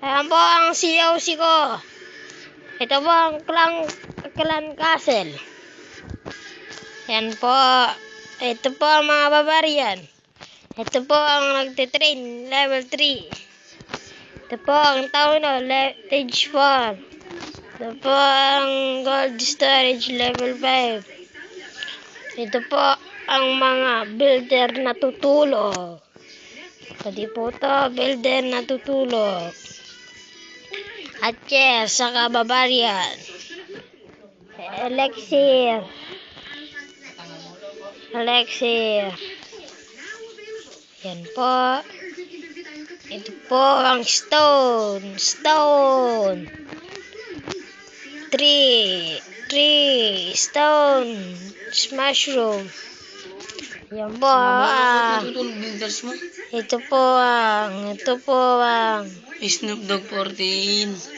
Ayan po ang COC ko. Ito po ang Clan Castle. Ayan po. Ito po ang mga barbarian. Ito po ang nagtitrain, level 3. Ito po ang Town Hall, stage 4. Ito po ang gold storage, level 5. Ito po ang mga builder na tutulog. Pwede po ito, builder na tutulog. At yes, saka barbarian. Elixir. Yan po. Ito po ang stone. Tree. Stone. Mushroom. Yan po ito po ang Snoop Dogg 14.